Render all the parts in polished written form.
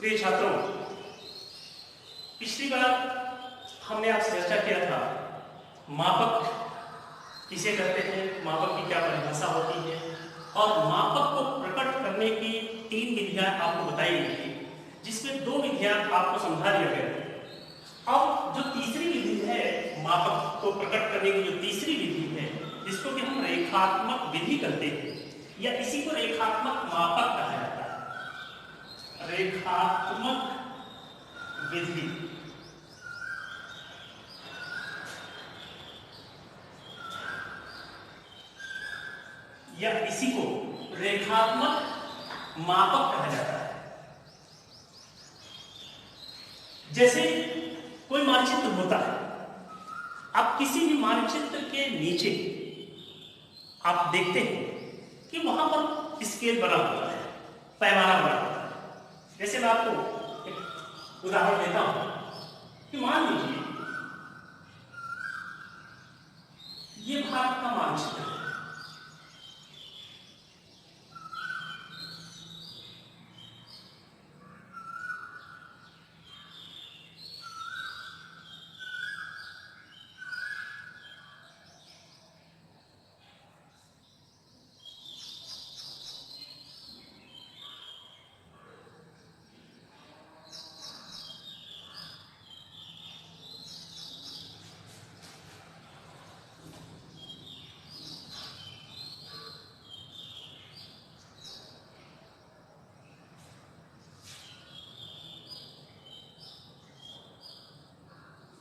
प्रिय छात्रों, पिछली बार हमने आपसे चर्चा किया था मापक किसे कहते हैं, मापक की क्या परिभाषा होती है और मापक को प्रकट करने की 3 विधियां आपको बताई गई थी, जिसमें 2 विधियां आपको समझा दिया गया। अब जो तीसरी विधि है, मापक को प्रकट करने की जो तीसरी विधि है, जिसको कि हम रेखात्मक विधि कहते हैं या इसी को रेखात्मक मापक कहा जाता है। रेखात्मक विधि या इसी को रेखात्मक मापक कहा जाता है। जैसे कोई मानचित्र होता है, आप किसी भी मानचित्र के नीचे आप देखते हैं कि वहां पर स्केल बना होता है, पैमाना बना होता है। जैसे मैं आपको एक उदाहरण देता हूं कि मान लीजिए ये भारत का मानचित्र है।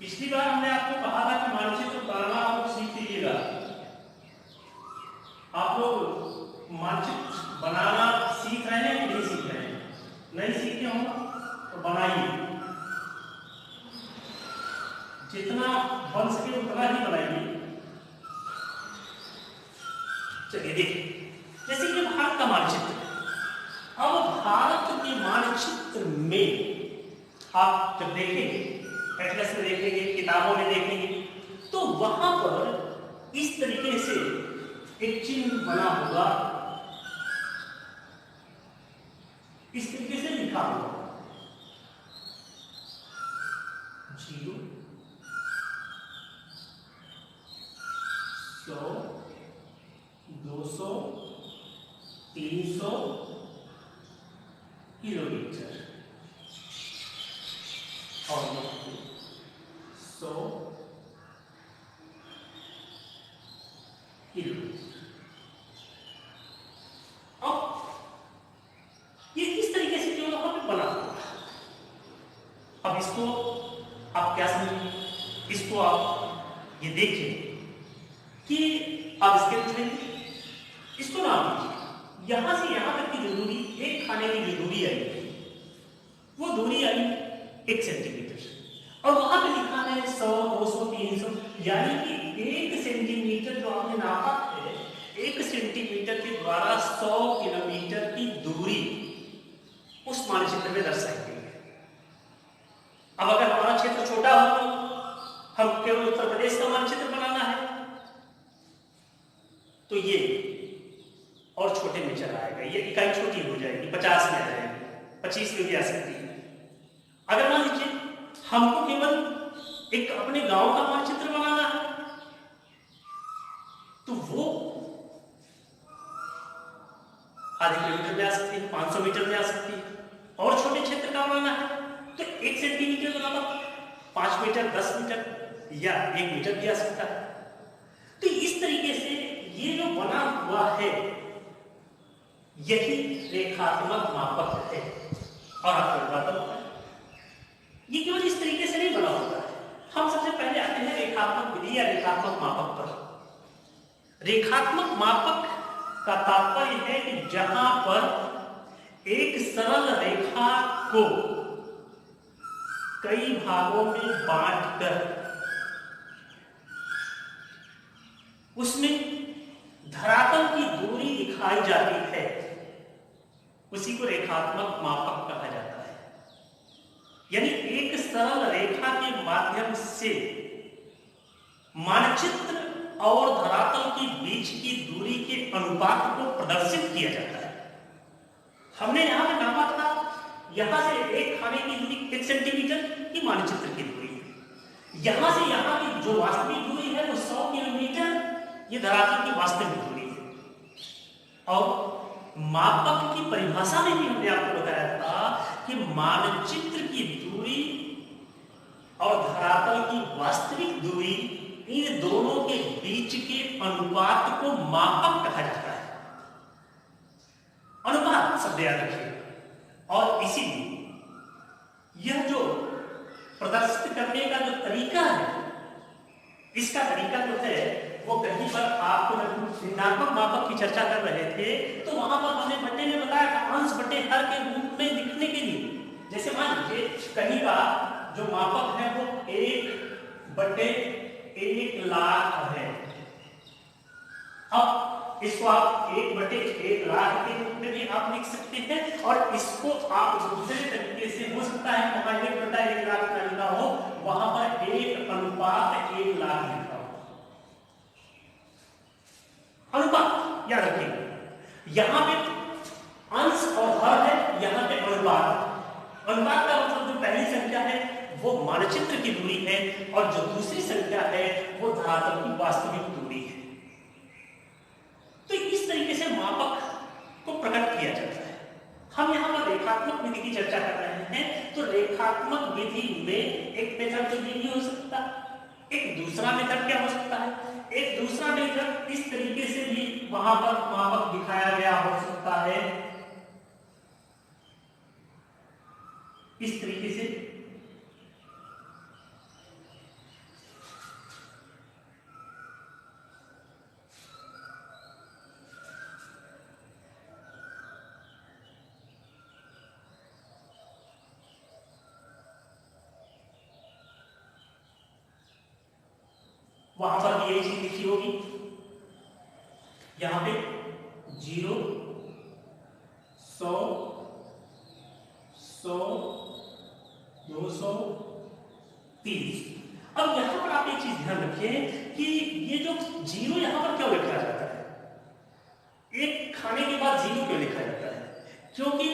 पिछली बार हमने आपको कहा था कि मानचित्र बनाना आप सीख लीजिएगा। आप लोग मानचित्र बनाना सीख रहे हैं कि नहीं सीख रहे हैं? नहीं सीखे हो तो बनाइए, जितना बन सके उतना ही बनाइए। चलिए देखिए, जैसे कि भारत का मानचित्र, अब भारत के मानचित्र में आप जब देखेंगे, एटलस में देखेंगे, किताबों में देखेंगे, तो वहां पर इस तरीके से एक चिन्ह बना होगा, इस तरीके से लिखा होगा 0, 100, 200, 300 किलोमीटर और 100 किलोमीटर। अब ये इस तरीके से जो वहां पे बना हुआ है, अब इसको आप क्या समझेंगे? इसको आप ये देखिए कि आप इसके चलेंगे, इसको नाम लीजिए। यहां से यहां तक की जो दूरी, एक खाने की जो दूरी आई, वो दूरी आई 1 सेंटीमीटर और वहां पे लिखा है 100, 200, 300, यानी कि 1 सेंटीमीटर जो आपने नापा है, 1 सेंटीमीटर के द्वारा 100 किलोमीटर की दूरी उस मानचित्र में दर्शाई गई है। अब अगर हमारा क्षेत्र छोटा हो, हम केवल उत्तर प्रदेश का मानचित्र बनाना है, तो ये और छोटे में चला आएगा, ये इकाई छोटी हो जाएगी, 50 में आ जाएगी, 25 में भी आ सकती है। अगर मान लीजिए हमको केवल एक अपने गांव का मानचित्र बनाना है, तो वो आधे किलोमीटर में आ सकती है, 500 मीटर में आ सकती है। और छोटे क्षेत्र का बनाना है तो 1 सेंटीमीटर बराबर 5 मीटर, 10 मीटर या 1 मीटर भी आ सकता है। तो इस तरीके से ये जो बना हुआ है, यही रेखात्मक मापक है। और आपको बात होता है, ये केवल इस तरीके से नहीं बना होता है। हम सबसे पहले आते हैं रेखात्मक विधि या रेखात्मक मापक पर। रेखात्मक मापक का तात्पर्य है कि जहां पर एक सरल रेखा को कई भागों में बांटकर उसमें धरातल की दूरी दिखाई जाती है, उसी को रेखात्मक मापक कहा जाता है। यानी एक सरल रेखा के माध्यम से मानचित्र और धरातल के बीच की दूरी के अनुपात को प्रदर्शित किया जाता है। हमने यहां पे नापा था, यहां से एक 1 सेंटीमीटर की मानचित्र की दूरी है। यहां से यहां की जो वास्तविक दूरी है वो 100 किलोमीटर ये धरातल की वास्तविक दूरी है। और मापक की परिभाषा में भी हमने आपको बताया था कि मानचित्र की दूरी और धरातल की वास्तविक दूरी, इन दोनों के बीच के अनुपात को मापक कहा जाता है। अनुपात शब्द याद रखिए। और इसीलिए यह जो प्रदर्शित करने का जो तरीका है, इसका तरीका जो है वो कहीं पर आपको ऋणात्मक मापक की चर्चा कर रहे थे तो वहां पर हमने बट्टे में बताया था अंश बटे हर के रूप में लिखने के लिए। जैसे मान लीजिए कहीं का जो मापक है वो 1/1,00,000 है। अब इसको आप 1/1,00,000 के रूप में भी आप लिख सकते हैं और इसको आप दूसरे तरीके से हो सकता है वहां 1/1,00,000 ना लिखा हो, वहां पर 1:1,00,000 लिखा हो। अनुपात याद रखिए, यहां पे अंश और हर है, यहां पे अनुपात। अनुपात का मतलब जो पहली संख्या है वो मानचित्र की दूरी है और जो दूसरी संख्या है वो धरातल की वास्तविक दूरी है। तो इस तरीके से मापक को प्रकट किया जाता है। हम यहाँ पर रेखात्मक विधि की चर्चा कर रहे हैं, तो रेखात्मक विधि में एक मेथड तो ये नहीं हो सकता, एक दूसरा मेथड क्या हो सकता है? एक दूसरा मेथड इस तरीके से भी वहां पर मापक दिखाया गया हो सकता है, इस तरीके से। वहां पर ये चीज लिखी होगी, यहां पे 0, 100, 100, 200, 30। अब यहां पर आप एक चीज ध्यान रखिए कि ये जो 0 यहां पर क्यों लिखा जाता है, एक खाने के बाद 0 क्यों लिखा जाता है? क्योंकि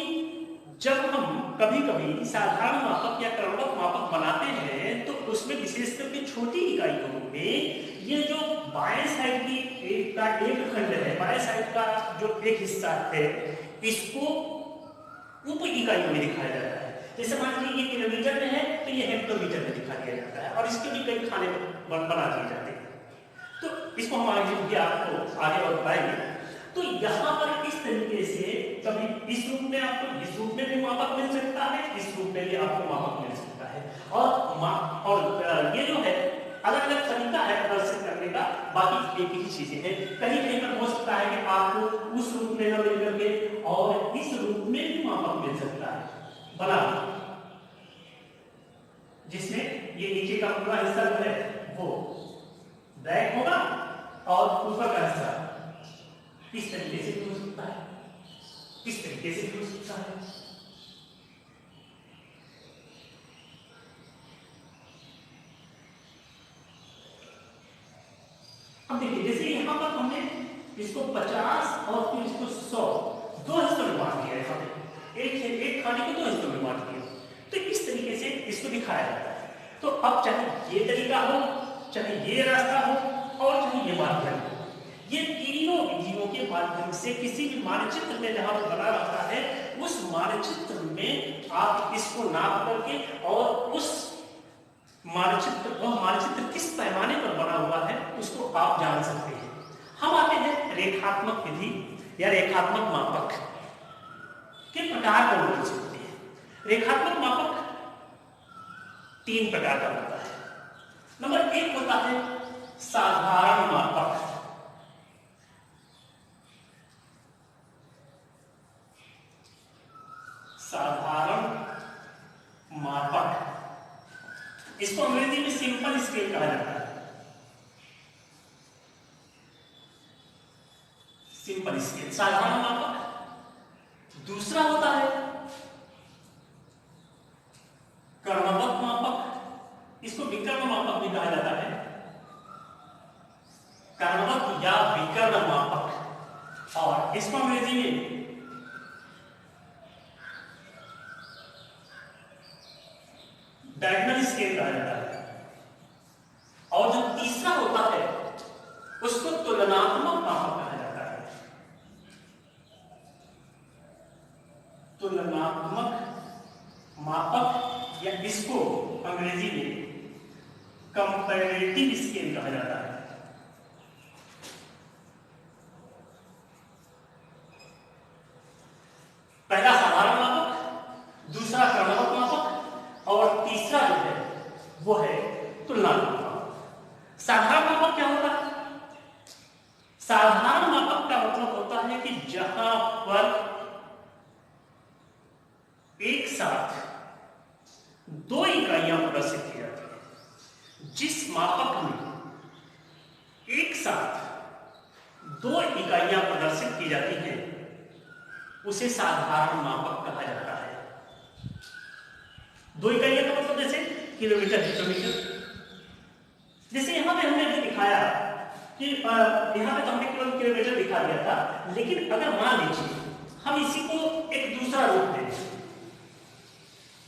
जब हम कभी कभी साधारण मापक या क्रमबद्ध मापक बनाते हैं तो उसमें विशेष करके छोटी इकाइयों में ये जो बाएं साइड की एक खंड है, बाएं साइड का जो एक हिस्सा है, इसको उप इकाइयों में दिखाया जाता है। जैसे मान लीजिए ये किलोमीटर में है तो ये हेक्टोमीटर में दिखा दिया जाता है और इसके भी कई खाने बना दिए जाते हैं। तो इसको हम आगे भी आपको आगे और बताएंगे। तो यहाँ पर इस तरीके से कभी इस रूप में आपको इस रूप में भी मापक मिल सकता है, इस रूप में भी आपको मापक मिल सकता है। और ये जो है अलग अलग तरीका है प्रदर्शित करने का, बाकी एक ही चीजें हैं। कहीं कहीं पर हो सकता है कि आपको उस रूप में न मिल करके और इस रूप में भी मापक मिल सकता है बना, जिसमें ये नीचे का पूरा हिस्सा जो है वो ब्लैक होगा और ऊपर का हिस्सा इस तरीके से भी हो सकता है, इस तरीके से भी हो सकता है। अब देखिए जैसे यहां पर हमने इसको 50 और फिर इसको 100 दो हिस्सों में बांट दिया है, एक खाने को दो हिस्सों में बांट दिया। तो इस तरीके से इसको दिखाया जाता है। तो अब चाहे ये तरीका हो, चाहे ये रास्ता हो और चाहे ये माध्यम हो, ये तीनों विधियों के माध्यम से किसी भी मानचित्र में जहां पर बना रहता है उस मानचित्र में आप इसको नाप करके और उस मानचित्र किस पैमाने पर बना हुआ है उसको आप जान सकते हैं। हम आते हैं रेखात्मक विधि या रेखात्मक मापक के प्रकार को बोल सकते हैं। रेखात्मक मापक 3 प्रकार का होता है। नंबर 1 होता है साधारण मापक। साधारण मापक, इसको अंग्रेजी में सिंपल स्केल कहा जाता है। सिंपल स्केल साधारण मापक। दूसरा होता है क्रमबद्ध मापक, इसको विकर्ण मापक भी कहा जाता है। क्रमबद्ध या विकर्ण मापक, और इसको अंग्रेजी में डायगोनल स्केल कहा जाता है। और जो तीसरा होता है उसको तुलनात्मक मापक कहा जाता है। तुलनात्मक मापक या इसको अंग्रेजी में कंपैरेटिव स्केल कहा जाता है। पहला साधारण मापक, दूसरा क्रमबद्ध मापक और तीसरा जो है वो है तुलनात्मक मापक। साधारण मापक क्या होता है? साधारण मापक का मतलब होता है कि जहां पर एक साथ दो इकाइयां प्रदर्शित की जाती है। जिस मापक में एक साथ दो इकाइयां प्रदर्शित की जाती हैं उसे साधारण मापक कहा जाता है। दो इकाइयां का मतलब जैसे किलोमीटर, हेक्टोमीटर। जैसे यहां पे हमने जो दिखाया कि यहां पे तो हमने केवल किलोमीटर दिखा दिया था, लेकिन अगर मान लीजिए हम इसी को एक दूसरा रूप दें,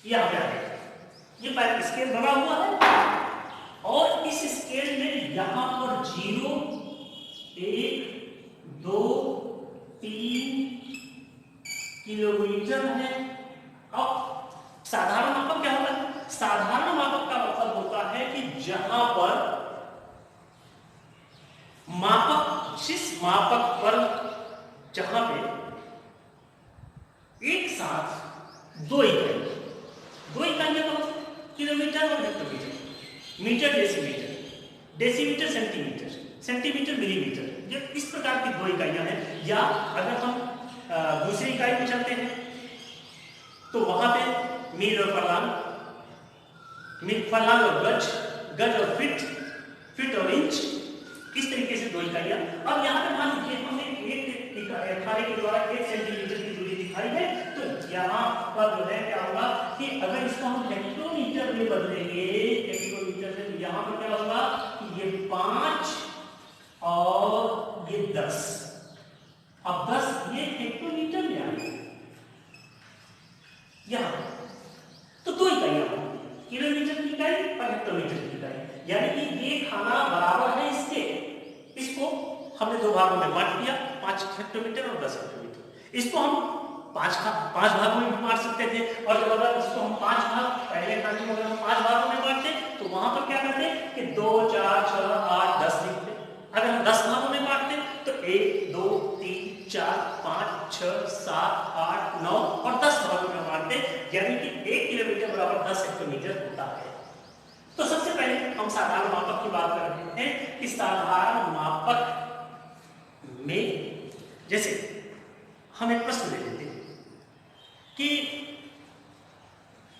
यहां पे ये पैर स्केल बना हुआ है और इस स्केल में यहां पर 0, 1, 2, 3 किलोमीटर है। अब साधारण मापक क्या होता है? साधारण मापक का मतलब होता है कि जहां पर मापक, जिस मापक पर जहां पे एक साथ दो इकाइयां का मतलब किलोमीटर और hectometre, metre decimetre, decimetre centimetre, centimetre millimetre, ये इस प्रकार की दो इकाइयां हैं। या अगर हम दूसरी इकाई में चलते हैं तो वहां पे मील और फरलांग, फरलांग और गज, गज और फीट, फीट और इंच, इस तरीके से दो इकाइयां। अब यहाँ पे मान लीजिए हमने एक खाने के द्वारा 1 सेंटीमीटर की दूरी दिखाई है, तो यहाँ पर जो है क्या होगा कि अगर इसको हम हेक्टोमीटर में बदलेंगे, हेक्टोमीटर से, तो यहाँ पर क्या होगा कि ये 5 और ये 10, अब 10 ये हेक्टोमीटर में आएंगे यहां। तो दो इकाइयां, किलोमीटर की इकाई और हेक्टोमीटर की इकाई, यानी कि ये खाना बराबर है इसके, इसको हमने दो भागों में बांट दिया, 5 हेक्टोमीटर और 10 हेक्टोमीटर। इसको हम 5 भागों में बांट सकते थे, और जब अगर इसको हम 5 भाग, पहले खाने को अगर हम 5 भागों में बांटते तो वहां पर क्या करते कि 2, 4, 6, 8, 10 लिखते। अगर हम 10 भागों में बांटते तो 1, 2, 3, 4, 5, 6, 7, 8, 9 और 10 भागों में बांटते, यानी कि 1 किलोमीटर बराबर 10 हेक्टोमीटर होता है। तो सबसे पहले हम साधारण मापक की बात कर रहे हैं कि साधारण मापक में जैसे हम एक प्रश्न ले लेते हैं कि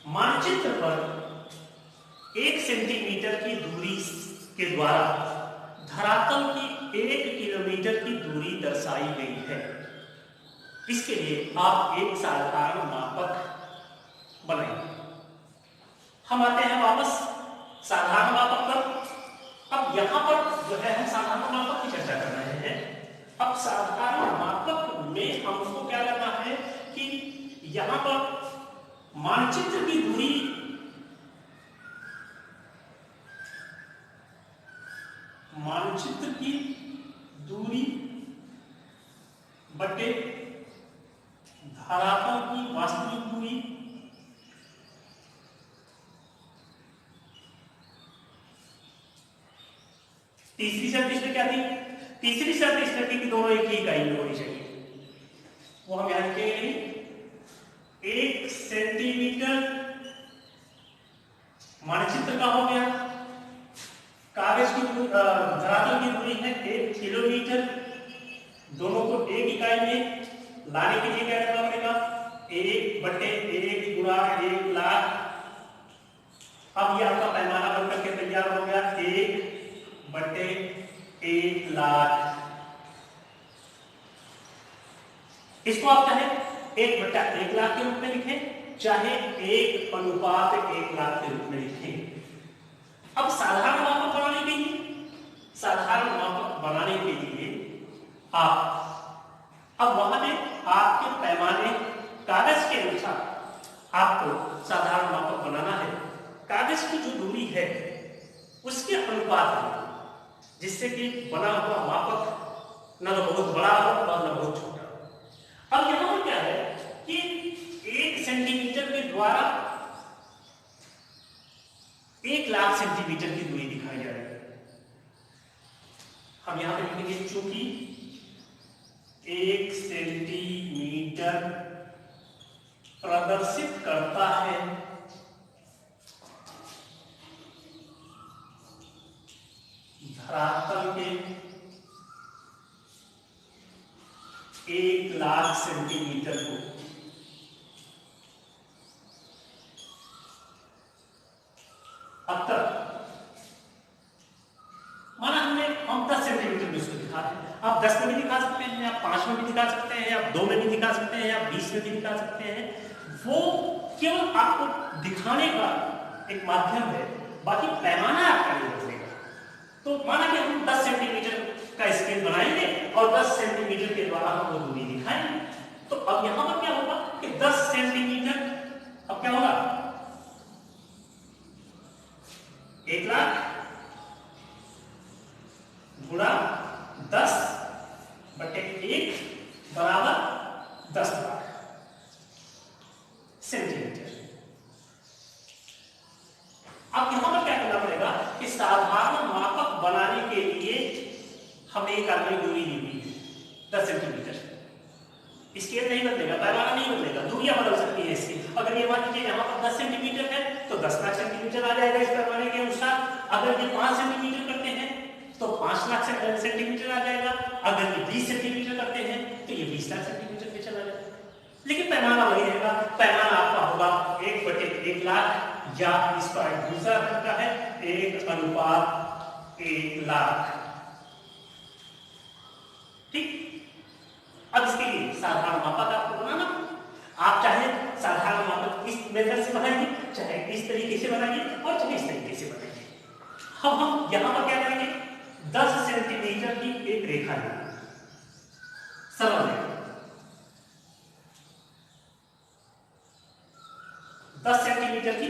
मानचित्र पर 1 सेंटीमीटर की दूरी के द्वारा धरातल की 1 किलोमीटर की दूरी दर्शाई गई है। इसके लिए आप एक साधारण मापक बनाएंगे। हम आते हैं वापस साधारण मापक पर। अब यहां पर जो है हम साधारण मापक की चर्चा कर रहे हैं। अब साधारण मापक में हमको क्या करना है कि यहां पर मानचित्र की दूरी बटे धरातल की वास्तविक दूरी तीसरी शर्त इसमें क्या थी? तीसरी शर्त इसमें थी कि दोनों एक ही इकाई में होनी चाहिए। वो हम यहां लिखेंगे 1 सेंटीमीटर मानचित्र का हो गया, कागज की धरातल की दूरी है 1 किलोमीटर। दोनों को एक इकाई में लाने के लिए क्या करना पड़ेगा? 1/1 गुणा 1 लाख। अब ये आपका पैमाना बनकर के तैयार हो गया 1/1 लाख। इसको आप चाहे 1/1 लाख के रूप में लिखें, चाहे 1:1 लाख के रूप में लिखें। अब साधारण मापक बनाने के लिए आप अब वहां में आपके पैमाने कागज के अनुसार आपको साधारण मापक बनाना है। कागज की जो दूरी है उसके अनुपात में, जिससे कि बना हुआ मापक न तो बहुत बड़ा हो और न बहुत छोटा हो। अब यहां पर क्या है कि 1 सेंटीमीटर के द्वारा 1,00,000 सेंटीमीटर की दूरी दिखाई जा रही है। हम यहां पर लिखेंगे चूंकि 1 सेंटीमीटर प्रदर्शित करता है धरातल के 1,00,000 सेंटीमीटर को, अब तक माना हम 10 सेंटीमीटर में उसको दिखा रहे हैं। आप 10 में भी दिखा सकते हैं, आप 5 में भी दिखा सकते हैं, आप 2 में भी दिखा सकते हैं, आप 20 में भी दिखा सकते हैं। वो केवल आपको दिखाने का एक माध्यम है, बाकी पैमाना आपका नहीं बदलेगा। तो माना कि हम 10 सेंटीमीटर का स्केल बनाएंगे और 10 सेंटीमीटर के द्वारा हम वो दूरी दिखाएंगे। तो अब यहां पर क्या होगा कि 10 सेंटीमीटर, अब क्या होगा 1,00,000 गुणा 10 बटे 1 बराबर 10,00,000 सेंटीमीटर। अब यहां पर क्या करना पड़ेगा कि साधारण मापक बनाने के लिए हमें एक आदमी दूरी दी हुई है 10 सेंटीमीटर। स्केल नहीं बदलेगा, पैमाना नहीं बदलेगा, दूरियां बदल सकती है इसकी। अगर ये मान लीजिए यहाँ पर 10 सेंटीमीटर है तो 10,00,000 सेंटीमीटर आ जाएगा इस पैमाने के अनुसार। अगर ये 5 सेंटीमीटर करते हैं तो 5,00,000 सेंटीमीटर आ जाएगा। अगर ये 20 सेंटीमीटर करते हैं तो ये 20,00,000 सेंटीमीटर पे चला जाएगा। लेकिन पैमाना वही रहेगा, पैमाना आपका होगा 1 बटे 1,00,000 या इसका एक दूसरा तरीका है 1:1,00,000। ठीक। अब इसके लिए साधारण मापक आपको बनाना। आप चाहे साधारण मापक इस मेथड से बनाएंगे, चाहे इस तरीके से बनाएंगे और चाहे इस तरीके से बनाएंगे। हम यहां पर क्या करेंगे 10 सेंटीमीटर की एक रेखा लेंगे, सरल रेखा। 10 सेंटीमीटर की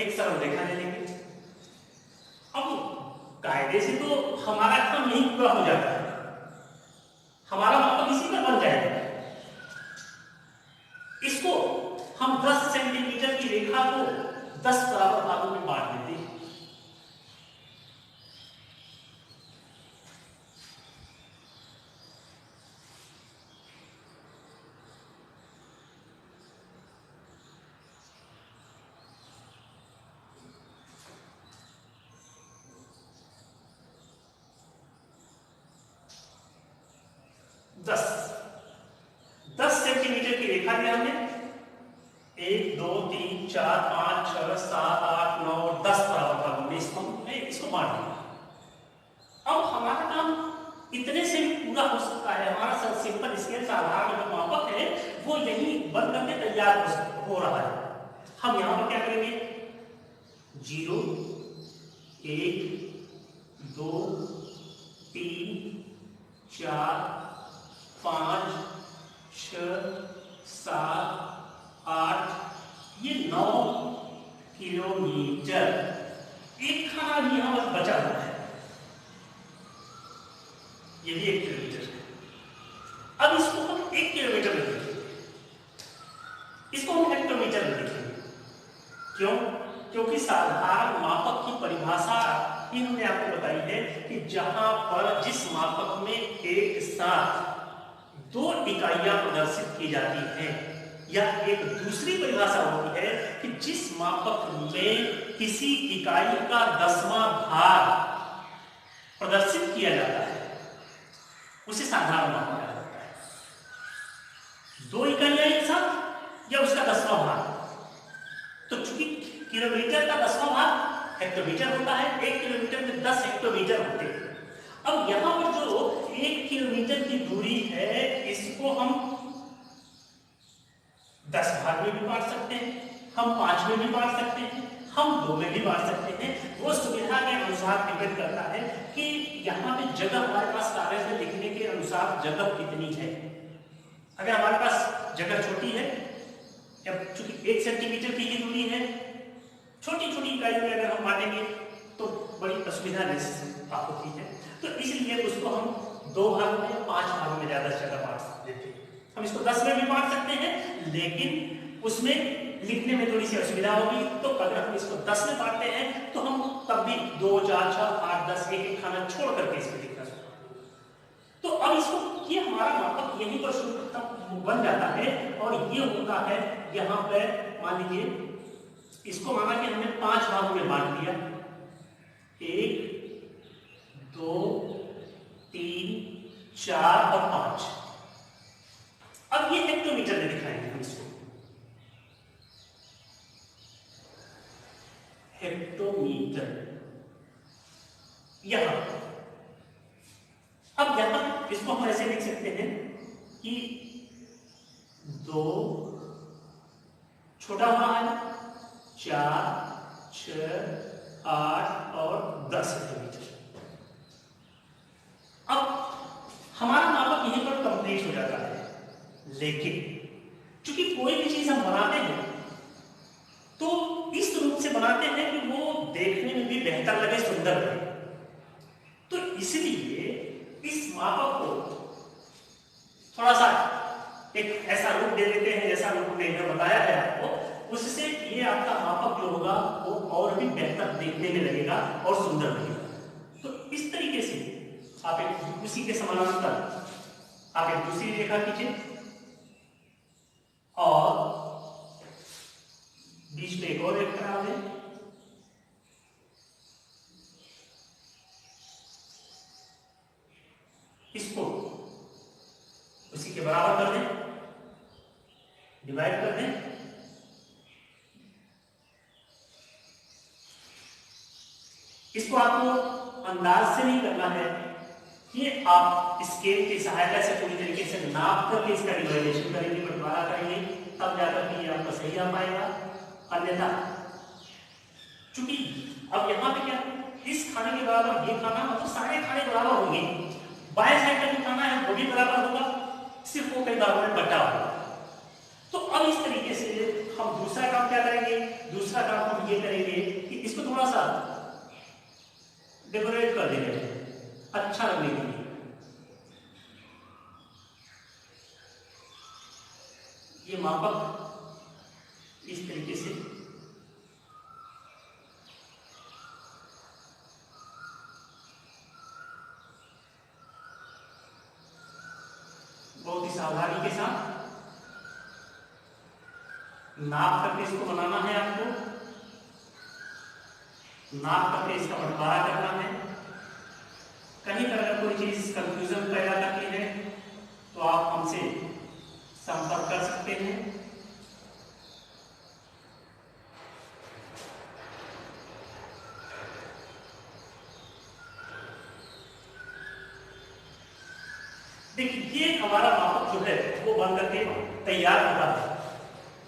एक सरल रेखा ले लेंगे। अब कायदे से तो हमारा काम यही पूरा हो जाता है, हमारा मापक इसी पर बन जाएगा। इसको हम 10 सेंटीमीटर की रेखा को 10 बराबर भागों में बांट देते हैं। दस सेंटीमीटर की रेखा लिया हमने, 1 2 3 4 5 6 7 8 9 और 10 बराबर भागों में इसको बांट दिया। अब हमारा काम इतने से भी पूरा हो सकता है। हमारा सिंपल स्केल साधारण जो मापक है वो यही बन करके तैयार हो रहा है। हम यहां पर क्या करेंगे 0 1 2 3 4 5 6 7 8 ये 9 किलोमीटर एक खाना भी यहां बस बचा हुआ है, ये भी 1 किलोमीटर है। अब इसको हम 1 किलोमीटर में लिखेंगे, इसको हम हेक्टोमीटर में लिखेंगे। क्यों? क्योंकि साधारण मापक की परिभाषा ही हमने आपको बताई है कि जहां पर जिस मापक में एक साथ 2 इकाइयां प्रदर्शित की जाती हैं, या एक दूसरी परिभाषा होती है कि जिस मापक में किसी इकाई का 10वां भाग प्रदर्शित किया जाता है उसे साधारण मापक कहा जाता है। 2 इकाइयां एक साथ या उसका 10वां भाग। तो चूंकि किलोमीटर का 10वां भाग हेक्टोमीटर होता है, 1 किलोमीटर में 10 हेक्टोमीटर होते हैं। अब यहां पर जो 1 किलोमीटर की दूरी है इसको हम 10 भाग में भी बांट सकते हैं, हम 5 में भी बांट सकते हैं, हम 2 में भी बांट सकते हैं। वो सुविधा के अनुसार डिपेंड करता है कि यहाँ पे जगह हमारे पास कागज में लिखने के अनुसार जगह कितनी है। अगर हमारे पास जगह छोटी है, या चूंकि 1 सेंटीमीटर की ही दूरी है छोटी छोटी इकाइयों में अगर हम बांटेंगे तो बड़ी असुविधा आपको होती है। तो इसलिए उसको हम 2 भागों में 5 भागों में ज्यादा से ज्यादा बांट देते हैं। हम इसको 10 में भी बांट सकते हैं, लेकिन उसमें लिखने में थोड़ी सी असुविधा होगी। तो अगर हम इसको 10 में बांटते हैं तो हम तब भी 2, 4, 6, 8, 10 एक खाना छोड़ करके इसमें लिखना शुरू। तो अब इसको ये हमारा मापक यहीं पर शुरू बन जाता है और ये होता है यहाँ पे। मान लीजिए इसको माना कि हमने 5 भागों में बांट दिया, 1, 2, 3, 4 और 5। अब ये हेक्टोमीटर में दिखाएंगे हम इसको, हेक्टोमीटर यहां। अब यहां इसको हम ऐसे लिख सकते हैं कि 2 छोटा हुआ है, 4, 6, 8 और 10 हेक्टोमीटर। अब हमारा मापक यहीं पर कंप्लीट हो जाता है। लेकिन चूंकि कोई भी चीज हम बनाते हैं तो इस रूप से बनाते हैं कि वो देखने में भी बेहतर लगे, सुंदर लगे। तो इसलिए इस मापक को थोड़ा सा एक ऐसा रूप दे देते हैं जैसा रूप मैंने बताया है आपको। उससे ये आपका मापक जो होगा वो और भी बेहतर देखने में लगेगा और सुंदर लगेगा। तो इस तरीके से आप एक उसी के समानांतर आप एक दूसरी रेखा खींचे और बीच में एक और रेखा डाल दें। इसको उसी के बराबर कर दें, डिवाइड कर दें। इसको आपको अंदाज से नहीं करना है, ये आप स्केल की सहायता से पूरी तरीके से नाप करके इसका डिवाइडेशन करेंगे, बंटवारा करेंगे, तब जाकर के ये आपका सही आ पाएगा। अन्यथा चूंकि अब यहाँ पे क्या, इस खाने के बराबर ये खाना, मतलब सारे खाने बराबर होंगे, बाएं साइड का जो खाना है वो भी बराबर होगा, सिर्फ वो कई भागों में बटा होगा। तो अब इस तरीके से हम दूसरा काम क्या करेंगे, दूसरा काम हम ये करेंगे कि इसको थोड़ा सा डेकोरेट कर देंगे अच्छा लगने के लिए। ये मापक इस तरीके से बहुत ही सावधानी के साथ नाप करके इसको बनाना है आपको, नाप करके इसका बंटवारा करना है। कहीं पर अगर कोई चीज कंफ्यूजन पैदा करती है तो आप हमसे संपर्क कर सकते हैं। देखिए ये हमारा मापक जो है वो बन करके तैयार होता है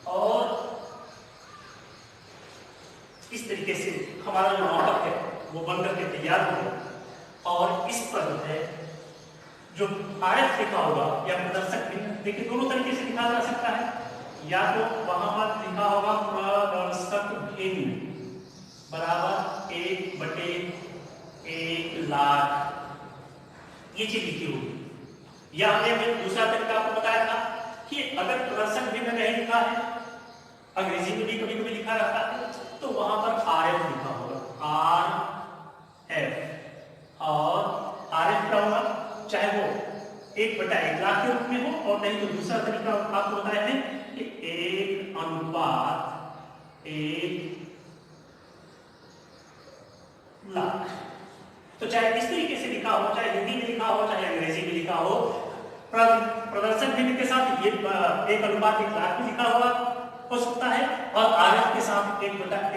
और इस तरीके से हमारा जो मापक है वो बन करके तैयार होगा। और इस पर जो है जो आयत लिखा होगा या प्रदर्शक भी, देखिए दोनों तरीके से लिखा जा सकता है। या तो वहां पर लिखा होगा प्रदर्शक भिन्न बराबर 1/1 लाख, ये चीज लिखी होगी। या हमने दूसरा तरीका आपको बताया था कि अगर प्रदर्शक भिन्न नहीं लिखा है, अंग्रेजी में भी कभी कभी लिखा रहता है, तो वहां पर RF लिखा होगा, RF। और RF क्या होगा, चाहे वो 1/1 लाख के रूप में हो, और नहीं तो दूसरा तरीका आपको बताया है कि 1/1 लाख। तो चाहे इस तरीके से लिखा हो, चाहे हिंदी में लिखा हो, चाहे अंग्रेजी में लिखा हो, प्रदर्शन भिन्न के साथ ये 1/1 लाख भी लिखा हुआ हो सकता है और RF के साथ 1/1 लाख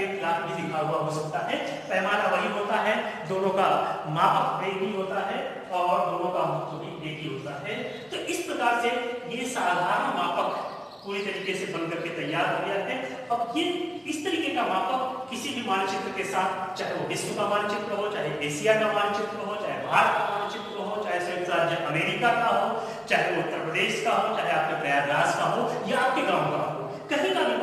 भी लिखा हुआ हो सकता है। पैमाना वही होता है, दोनों का मापक एक ही होता है और दोनों का महत्व भी एक ही होता है। तो इस प्रकार से ये साधारण मापक पूरी तरीके से बनकर के तैयार हो गया है। अब ये इस तरीके का मापक किसी भी मानचित्र के साथ, चाहे वो विश्व का मानचित्र हो, चाहे एशिया का मानचित्र हो, चाहे भारत का मानचित्र हो, चाहे संयुक्त राज्य अमेरिका का हो, चाहे वो उत्तर प्रदेश का हो, चाहे आपके प्रयागराज का हो या आपके गांव का हो, कहीं का भी